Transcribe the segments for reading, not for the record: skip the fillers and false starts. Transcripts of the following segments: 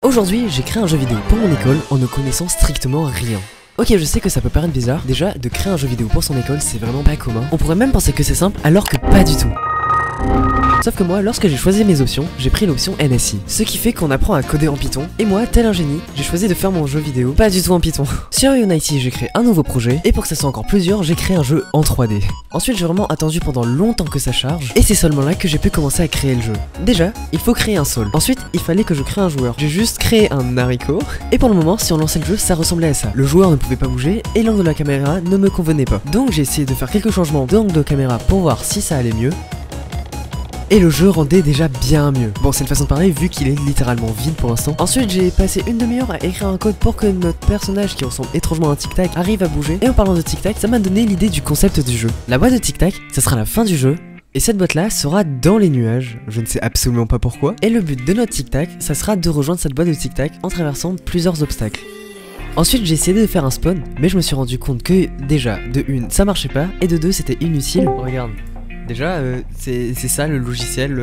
Aujourd'hui, j'ai créé un jeu vidéo pour mon école en ne connaissant strictement rien. Ok, je sais que ça peut paraître bizarre, déjà, de créer un jeu vidéo pour son école, c'est vraiment pas commun. On pourrait même penser que c'est simple, alors que pas du tout. Sauf que moi, lorsque j'ai choisi mes options, j'ai pris l'option NSI. Ce qui fait qu'on apprend à coder en Python. Et moi, tel un génie, j'ai choisi de faire mon jeu vidéo pas du tout en Python. Sur Unity, j'ai créé un nouveau projet. Et pour que ça soit encore plus dur, j'ai créé un jeu en 3D. Ensuite, j'ai vraiment attendu pendant longtemps que ça charge. Et c'est seulement là que j'ai pu commencer à créer le jeu. Déjà, il faut créer un sol. Ensuite, il fallait que je crée un joueur. J'ai juste créé un haricot. Et pour le moment, si on lançait le jeu, ça ressemblait à ça. Le joueur ne pouvait pas bouger et l'angle de la caméra ne me convenait pas. Donc j'ai essayé de faire quelques changements d'angle de caméra pour voir si ça allait mieux. Et le jeu rendait déjà bien mieux. Bon, c'est une façon de parler vu qu'il est littéralement vide pour l'instant. Ensuite, j'ai passé une demi-heure à écrire un code pour que notre personnage qui ressemble étrangement à un tic-tac arrive à bouger. Et en parlant de tic-tac, ça m'a donné l'idée du concept du jeu. La boîte de tic-tac, ça sera la fin du jeu. Et cette boîte là sera dans les nuages, je ne sais absolument pas pourquoi. Et le but de notre tic-tac, ça sera de rejoindre cette boîte de tic-tac en traversant plusieurs obstacles. Ensuite j'ai essayé de faire un spawn, mais je me suis rendu compte que déjà, de une, ça marchait pas, et de deux, c'était inutile. Regarde. Déjà, c'est ça le logiciel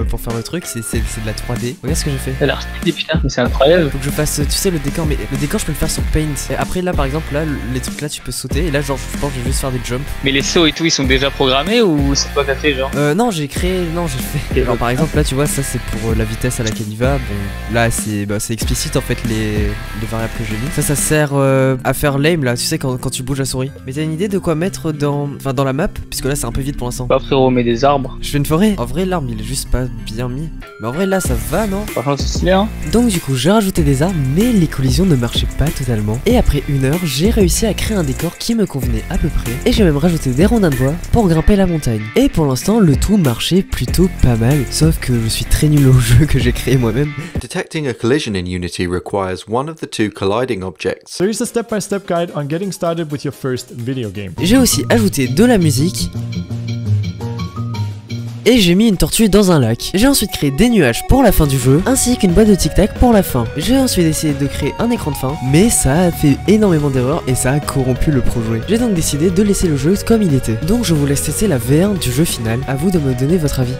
pour faire le truc, c'est de la 3D. Regarde ce que j'ai fait. Ça a l'air stylé, putain, mais c'est incroyable. Faut que je fasse, tu sais, le décor, mais le décor je peux le faire sur Paint. Et après là par exemple, là, les trucs là tu peux sauter, et là genre je pense que je vais juste faire des jumps. Mais les sauts et tout, ils sont déjà programmés ou c'est toi qui as fait genre? Non, j'ai créé, non j'ai fait. Genre par exemple là tu vois, ça c'est pour la vitesse à laquelle il va. Bon, là c'est explicite en fait les variables que j'ai mis. Ça sert à faire l'aim là, tu sais quand tu bouges la souris. Mais t'as une idée de quoi mettre dans la map? Puisque là c'est un peu vide pour l'instant. Bah frérot, mais des arbres. Je fais une forêt. En vrai l'arbre il est juste pas bien mis. Mais en vrai là ça va non? Par contre c'est stylé hein. Donc du coup j'ai rajouté des arbres mais les collisions ne marchaient pas totalement. Et après une heure j'ai réussi à créer un décor qui me convenait à peu près. Et j'ai même rajouté des rondins de bois pour grimper la montagne. Et pour l'instant le tout marchait plutôt pas mal. Sauf que je suis très nul au jeu que j'ai créé moi-même. Detecting a collision in Unity requires one of the two colliding objects. So here's a step-by-step guide on getting started with your first video game. J'ai aussi ajouté de la musique. Et j'ai mis une tortue dans un lac. J'ai ensuite créé des nuages pour la fin du jeu, ainsi qu'une boîte de tic-tac pour la fin. J'ai ensuite essayé de créer un écran de fin, mais ça a fait énormément d'erreurs et ça a corrompu le projet. J'ai donc décidé de laisser le jeu comme il était. Donc je vous laisse tester la V1 du jeu final, à vous de me donner votre avis.